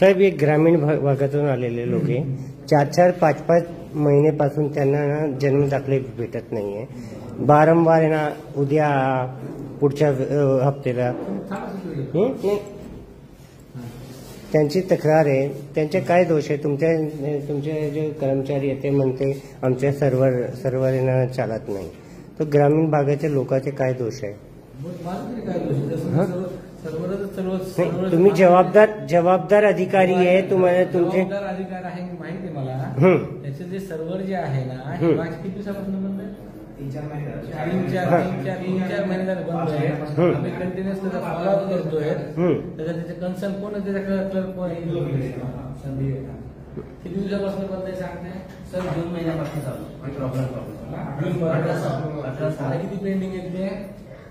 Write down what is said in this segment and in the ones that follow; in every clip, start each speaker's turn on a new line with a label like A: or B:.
A: साहेब, एक ग्रामीण भागातून आलेले लोक आहे, 4-4, 5-5 महिन्यापासून त्यांना ना जन्म दाखले भेटत नाहीये. वारंवार ना उद्या पुढच्या हप्त्याला त्यांची तक्रार आहे. त्यांचे काय दोष आहे? तुमचे जे कर्मचारी आहेत ते म्हणते आमच्या सर्व्हरना चालत नाही. तर ग्रामीण भागाच्या लोकांचे काय दोष आहे? तुम्ही जबाबदार अधिकारी आहे, तुम्हाला तुमचे
B: अधिकार आहे माहिती आहे मला. त्याचे जे सर्व्हर जे आहे ना, हे किती दिवसापासून बंद आहे? 3-4 महिने झाले बंद आहे. आम्ही कंटिन्युअस त्याचा फॉलोअप करतोय. त्याचे कन्सर्न कोण आहे? त्याचा क्लर्क कोण आहे? किती दिवसापासून बंद आहे सांगते सर? 2 महिन्यापासून चालू. किती पेंडिंग आहे ते?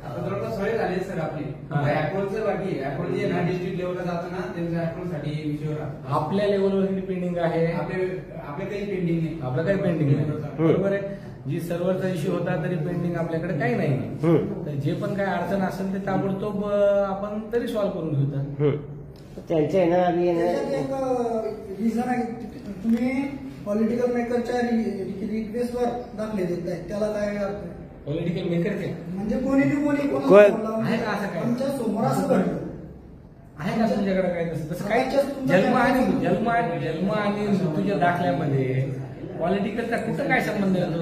C: आता जवळपास सगळे झाले सर आपले. अॅप्रोलचं बाकी आहे. अॅप्रोल जे ना डिस्ट्रिक्ट लेवलला जातं ना, त्यांच्या अॅप्रोलसाठी विषयावर
B: आपल्या लेवलवर किती पेंडिंग आहे?
C: आपले काही पेंडिंग नाही.
B: आपलं काही पेंडिंग नाही, बरोबर आहे. जी सर्व्हरचा इश्यू होता तरी पेंडिंग आपल्याकडे काही नाही. तर जे पण काय अडचण असेल ते ताबडतोब आपण तरी सॉल्व्ह करून घेऊ.
A: त्यांचे ना
D: रिझन आहे. तुम्ही पॉलिटिकल मेकरच्या रिक्वेस्टवर दाखले देताय, त्याला काय अर्थ?
B: पॉलिटिकल मेकरचे
D: म्हणजे कोणी
B: आहे का असं काय?
D: आमच्या समोर असं घडलं
B: आहे का तुमच्याकडे? काय तसं काही जन्म आणि मृत्यूच्या दाखल्यामध्ये पॉलिटिकलचा कुठं काय संबंध येतो?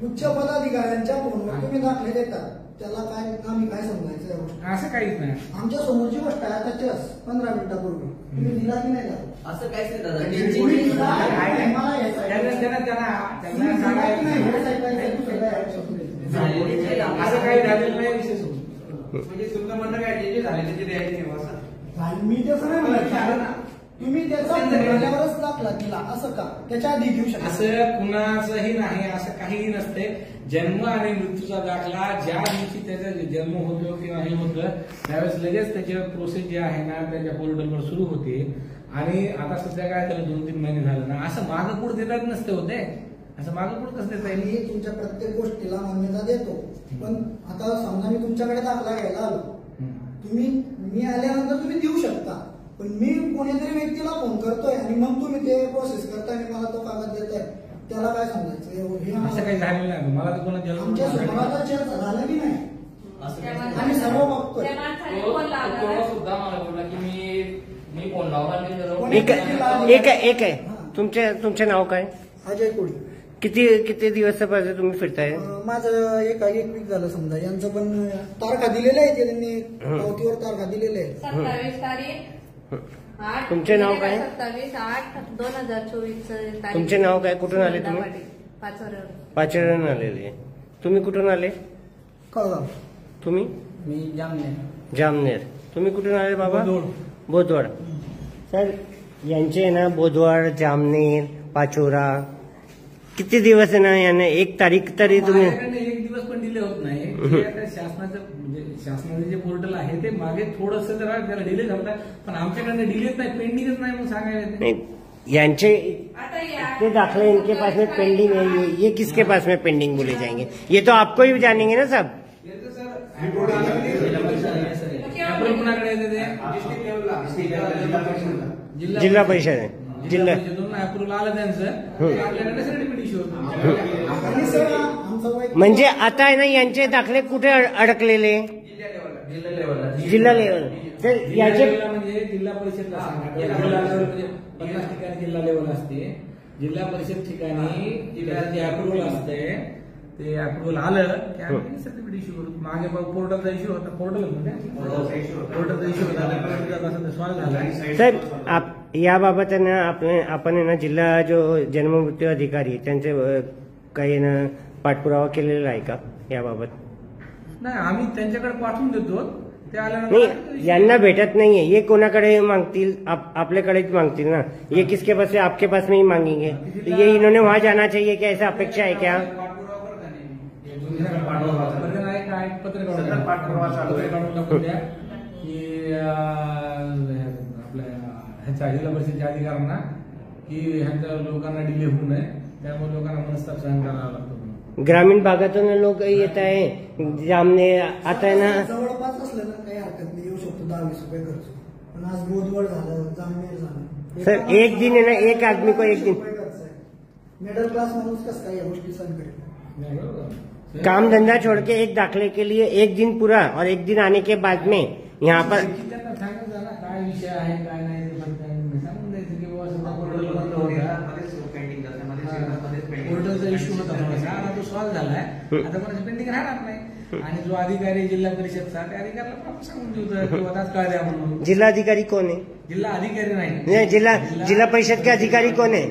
D: उच्च पदाधिकाऱ्यांच्या फोनवर तुम्ही दाखले देतात, त्याला काय आम्ही काय समजायचं?
B: असं काहीच नाही.
D: आमच्या समोरची गोष्ट आहे. आता 15 मिनिटापूर्वी तुम्ही दिला की नाही?
C: असं काहीच नाही दादा.
B: असं काही झालेलं नाही. विशेष
C: म्हणजे तुमचं म्हणणं काय? जे झाले त्याचे द्यायचे नाही असं?
D: मी तसं नाही म्हणत. तुम्ही त्याचा बोलल्यावरच दाखला दिला असं का? त्याच्या आधी घेऊ शकता?
B: असं कुणाचंही नाही, असं काहीही नसते. जन्म आणि मृत्यूचा दाखला ज्या दिवशी त्याचा जन्म होतो किंवा हे होतं त्यावेळेस लगेच त्याची प्रोसेस जी आहे ना त्याच्या पोर्टलवर सुरू होते. आणि आता सध्या काय त्याला 2-3 महिने झाले ना, असं मागं पुढे देतात नसते होते. असं मागं पुढे कसं देता येईल?
D: मी तुमच्या प्रत्येक गोष्टीला मान्यता देतो, पण आता समजा मी तुमच्याकडे दाखला घ्यायला आलो, मी आल्यानंतर तुम्ही देऊ शकता, पण मी कोणीतरी व्यक्तीला फोन करतोय आणि मग तुम्ही ते प्रोसेस करताय आणि मला तो कागद देताय, त्याला काय समजायचं?
B: असं काही झालेलं नाही. मला तर कोणा
D: आमच्या समोराचा चर्चा झाला की नाही? आम्ही सर्व बघतोय.
C: सुद्धा मला बोलला की मी फोन लावला.
A: एक आहे. तुमचे नाव काय?
D: अजय कोळी.
A: किती दिवसापासून तुम्ही फिरताय?
D: माझं एक वीक झालं समजा. यांचं पण तारखा दिलेल्या आहे, त्यांनी पावतीवर तारखा दिलेल्या आहे.
E: 27 तारीख.
A: तुमचे नाव काय?
E: 27/8/2024.
A: तुमचे नाव काय? कुठून आले तुम्ही? पाचोऱ्यावरून आलेले. तुम्ही कुठून आले?
D: कळगाव.
A: तुम्ही?
D: मी
A: जामनेर. तुम्ही कुठून आले बाबा? बोदवड. सर, यांचे ना बोदवड, जामनेर, पाचोरा किती दिवस आहे ना, याने 1 तारीख तरी तुम्ही?
B: 1 दिवस पण डिले होत नाही. शासनाचं म्हणजे शासनाचे जे पोर्टल आहे ते मागे थोडस त्याला डिले झाला, पण आमच्याकडे डिलेच नाही, पेंडिंगच नाही. मग सांगायला
A: यांचे इतने दाखले इनके पास में पेंडिंग है, ये किसके पास में पेंडिंग बोले जाएंगे? ये तो आपको ही जानेंगे ना साहब. जिल्हा परिषद आहे. जिल्हा
B: अप्रुव्हल आलं त्यांचं, आपल्याकडे सर्टिफिकेट इश्यू होतं.
A: म्हणजे आता आहे ना यांचे दाखले कुठे अडकलेले? जिल्हा लेवल. तर याचे
B: म्हणजे जिल्हा परिषदला म्हणजे 50 ठिकाणी जिल्हा लेवल असते. जिल्हा परिषद ठिकाणी जिल्ह्याचे अप्रुव्हल असते. ते अप्रुव्हल आलं की आम्ही सर्टिफिकेट इश्यू करू. मागे पोर्टलचा इश्यू होता. पोर्टलचा इश्यू होता, सॉल्व्ह झाला.
A: साहेब, याबाबत ना आपण ना जिल्हा जो जन्म मृत्यू अधिकारी त्यांचे काही ना पाठपुरावा केलेला आहे का याबाबत?
B: नाही, आम्ही त्यांच्याकडे पाठवून देतो. ते
A: आल्यानंतर यांना भेटत नाहीये. ये कोणाकडे मांगतील? आपल्याकडेच मांगतील ना. ये किसके पास है? आपके पास में ही मांगेंगे. तो ये इन्होंने वहां जाना चाहिए क्या? ऐसा अपेक्षा है क्या?
B: पत्र काढून टाकून द्या की आपल्या ह्याच्या जिल्हा परिषदेच्या अधिकाऱ्यांना की ह्यांच्या लोकांना डिले होऊ नये, त्यामुळे लोकांना मनस्ताप सहन करावा लागतो.
A: ग्रामीण भागातून लोक येत आहे. जामनेर आता आहे ना,
D: जवळपास असलं ना काही हरकत नाही, येऊ शकतो 10-20 रुपये खर्च. पण आज बोदवड झालं, जामनेर झालं,
A: सर एक दिन है ना, एक आदमी को एक दिन
D: मिडल क्लास माणूस कसं काय या गोष्टी सहन करेल?
B: नाही, बरोबर.
A: काम धंधा छोड़ के एक दाखले के लिए एक दिन पूरा और एक दिन आने के बाद में यहाँ पर
B: त्यांना सांगत जा ना काय विषय आहे काय नाही ते पण त्यांनी सांगून द्यायचं की बाबा समजा पोर्टल बंद होता, पोर्टलचा इश्यू होता थोडासा, आता तो सॉल्व्ह झालाय, आता कोणाची पेंडिंग राहणार नाही. आणि जो अधिकारी जिल्हा परिषदचा त्या अधिकाऱ्याला आपण सांगून देऊ तर किंवा तात्काळ द्या म्हणून.
A: जिलाधिकारी कौन है?
B: जिल्हा अधिकारी नाही,
A: नहीं, जिला परिषद के अधिकारी कौन है?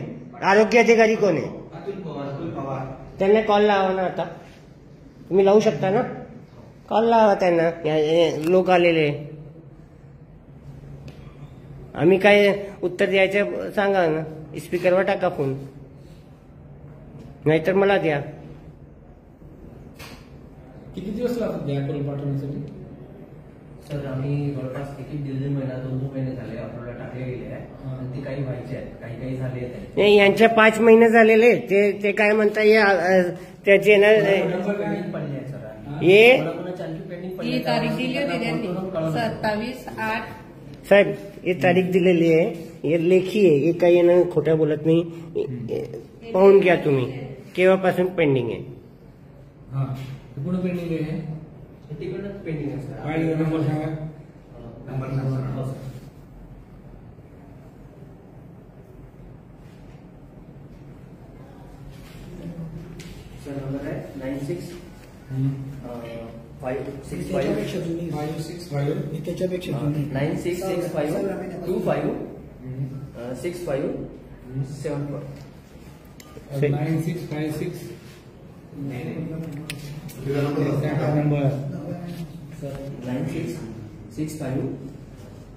A: आरोग्य अधिकारी कौन है?
C: अतुल पवार.
A: त्यांना कॉल लावा ना, आता तुम्ही लावू शकता ना, कॉल लावा त्यांना. लोक आलेले, आम्ही काय उत्तर द्यायचं सांगा ना, स्पीकरवर टाका फोन, नाहीतर मला द्या.
B: किती दिवस लागतात त्या अकोला पाठवण्यासाठी?
E: सर आम्ही जवळपास एक 1.5 महिना 2 महिने झाले अकोला टाकले गेले आहे. ते काही व्हायचे आहेत, काही झाले आहेत.
A: नाही, यांच्या 5 महिने झालेले, ते काय म्हणता त्याचे ना
E: पेंडिंग पडले आहेत सर.
A: ये
E: कोणाकोणाची आणखी पेंडिंग पडली
F: ही
E: आहे.
F: तारीख दिली होती त्यांनी 27/8.
A: साहेब हे तारीख दिलेली आहे, हे लेखी आहे, हे काही ना खोटं बोलत नाही. पाहून घ्या तुम्ही केव्हापासून पेंडिंग आहे.
B: हा, ते पुढे पेंडिंग आहे.
E: तिकडूनच पेंडिंग आहे सर.
B: फाईल नंबर सांगा.
E: नंबर हो सर. सर नंबर आहे 96 565
D: त्याच्यापेक्षा जुनी आहे.
B: 565
D: ही त्याच्यापेक्षा जुनी आहे.
E: 9665 25 65 74.
B: 9656 नंबर
E: सर 9665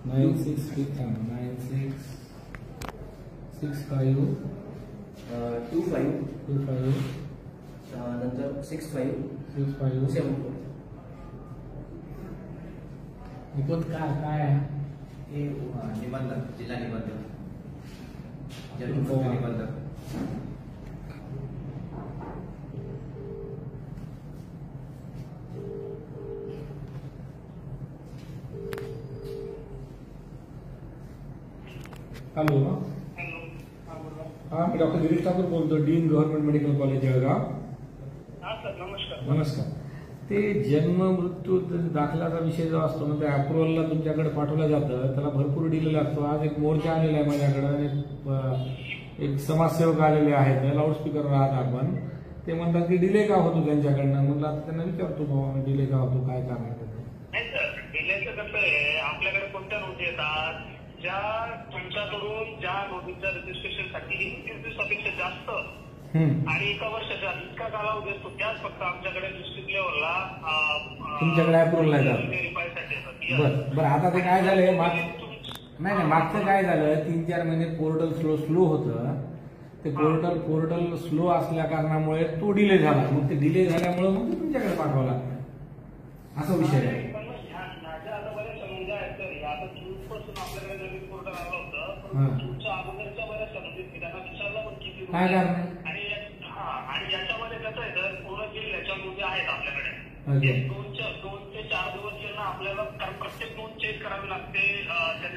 B: 9665
E: 25
B: 25
E: नंतर 65
B: 65
E: 74.
B: रिपोर्ट काय आहे?
C: हे निबंधक, जिल्हा निबंधक,
B: गोवा.
C: निबंधक.
B: हॅलो, हा मी डॉक्टर गिरीश ठाकूर बोलतो, dean government medical college Jalgaon. नमस्कार. ते जन्म मृत्यू दाखल्याचा विषय जो असतो ना, त्या अप्रुव्हलला तुमच्याकडे पाठवलं जातं, त्याला भरपूर डिले लागतो. आज एक मोर्चा आलेला आहे माझ्याकडे, एक समाजसेवक आलेले आहेत, लाऊडस्पीकर राहत आपण. ते म्हणतात की डिले का होतो त्यांच्याकडनं. म्हटलं आता त्यांना विचारतो बाबा डिले का होतो, काय कारण आहे त्याचं.
G: नाही सर, डिलेचं कसं आहे, आपल्याकडे कोणत्या नोंदी येतात ज्या तुमच्याकडून ज्या नोंदीच्या रजिस्ट्रेशनसाठी 21 दिवसापेक्षा जास्त आणि 1 वर्षाच्या इतका कालावधी असतो, त्याच फक्त आमच्याकडे डिस्ट्रिक्ट लेवलला
B: तुमच्याकडे अप्रुव्हल आहे का?
G: व्हेरीफायसाठी येतात.
B: बरं आता ते काय झालंय, नाही मागचं काय झालं, 3-4 महिने पोर्टल स्लो होतं. ते पोर्टल स्लो असल्या कारणामुळे तो डिले झाला. मग ते डिले झाल्यामुळे मग ते तुमच्याकडे पाठवावं लागतं, असा विषय आहे.
G: माझ्या आता बऱ्याचशा नोंदी आहेत सर. आता जूनपासून आपल्याकडे नवीन पोर्टल आलं होतं, पण जूनच्या अगोदरच्या बऱ्याचशा नोंदी मी त्यांना विचारलं पण किती
B: काय कारण आहे?
G: आणि याच्यामध्ये कसं आहे तर पूर्ण जिल्ह्याच्या नोंदी आहेत आपल्याकडे.
B: ओके.
G: 2 ते 4 दिवस यांना आपल्याला प्रत्येक नोंद चेक करावी लागते.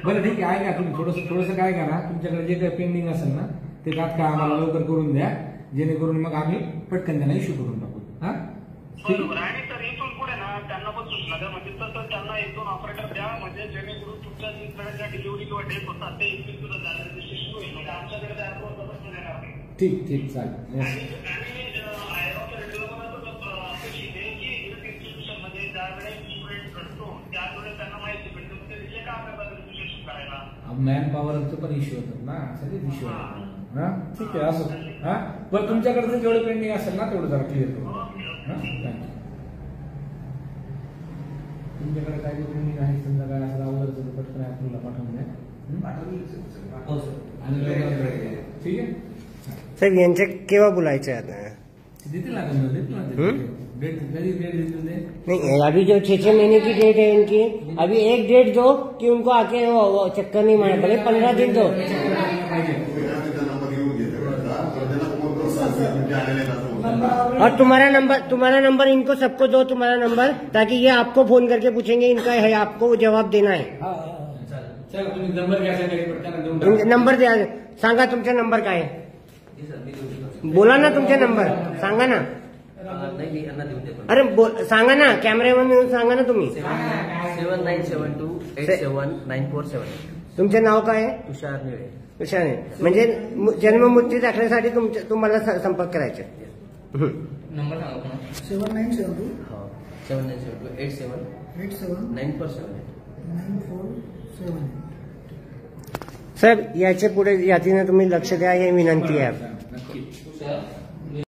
B: बरं ठीक आहे, ऐका तुम्ही थोडंसं काय करा, तुमच्याकडे जे काही पेंडिंग असेल ना ते तात्काळ आम्हाला लवकर करून द्या, जेणेकरून मग आम्ही पटकन त्यांना इश्यू करून टाकू. हा ठीक
G: बरोबर. आणि सर इथून पुढे ना त्यांना पण सूचना द्या, म्हणजे तसं त्यांना 1-2 ऑपरेटर द्या, म्हणजे जेणेकरून तुमच्या ज्या डिलिव्हरी किंवा डेट होतात ते 21 दिवस झाले रजिस्ट्रेशन होईल, म्हणजे आमच्याकडे त्या ऍपवर तसं देणार नाही.
B: ठीक चालेल.
G: आणि आयरॉच्या रेग्युलर अपेक्षित आहे की इन्स्टिट्यूशन मध्ये ज्यावेळेस स्टुडंट घडतो त्यावेळेस त्यांना माहिती भेटते म्हणजे रिले का करतात रजिस्ट्रेशन करायला.
B: मॅन पॉवरचं पण इश्यू होतात ना, सगळेच इश्यू होतात. हा ठीक आहे, असं हा. पण तुमच्याकडचं जेवढं पेंडिंग असेल ना तेवढं जरा क्लिअर करू. थँक्यू. तुमच्याकडे काय पेंडिंग आहे समजा काय असं अगोदर पटकन ऍपला पाठवून द्या.
E: हो सर.
B: आणि ठीक आहे.
A: साहेब यांच्या केव्हा बोलायचं आहे आता?
B: देतील ना डेट, कधी डेट देतील ते?
A: नहीं, अभी जो 6 महीने की डेट है इनकी, अभी एक डेट दो कि उनको आके वो चक्कर नहीं मारना पड़े. 15 दिन दो. और तुम्हारा नंबर इनको सबको दो, तुम्हारा नंबर, ताकि ये आपको फोन करके पूछेंगे, इनका है आपको जवाब देना है.
B: हा. चला तुम्ही नंबर घ्यायसाठी पटकन देऊन
A: तुमचे
B: टाका.
A: नंबर द्या, सांगा तुमचा नंबर काय आहे?
E: जी सर, मी देऊ शकतो.
A: बोला ना तुमचा नंबर, सांगा ना.
E: नाही, मी यांना देऊन देतो.
A: अरे सांगा ना, कॅमेऱ्यावर सांगा ना तुम्ही.
E: 7972879478.
A: तुमचे नाव काय आहे?
E: तुषार निळे.
A: विषयाने म्हणजे जन्म मृत्यू दाखल्यासाठी तुम्हाला संपर्क करायचे.
E: नंबर सांगा पुन्हा.
D: 7972
E: हो, 7972879478.
D: 879478.
A: साहेब याच्या पुढे यातीनं तुम्ही लक्ष द्या, हे विनंती आहे.
B: नक्की
E: सर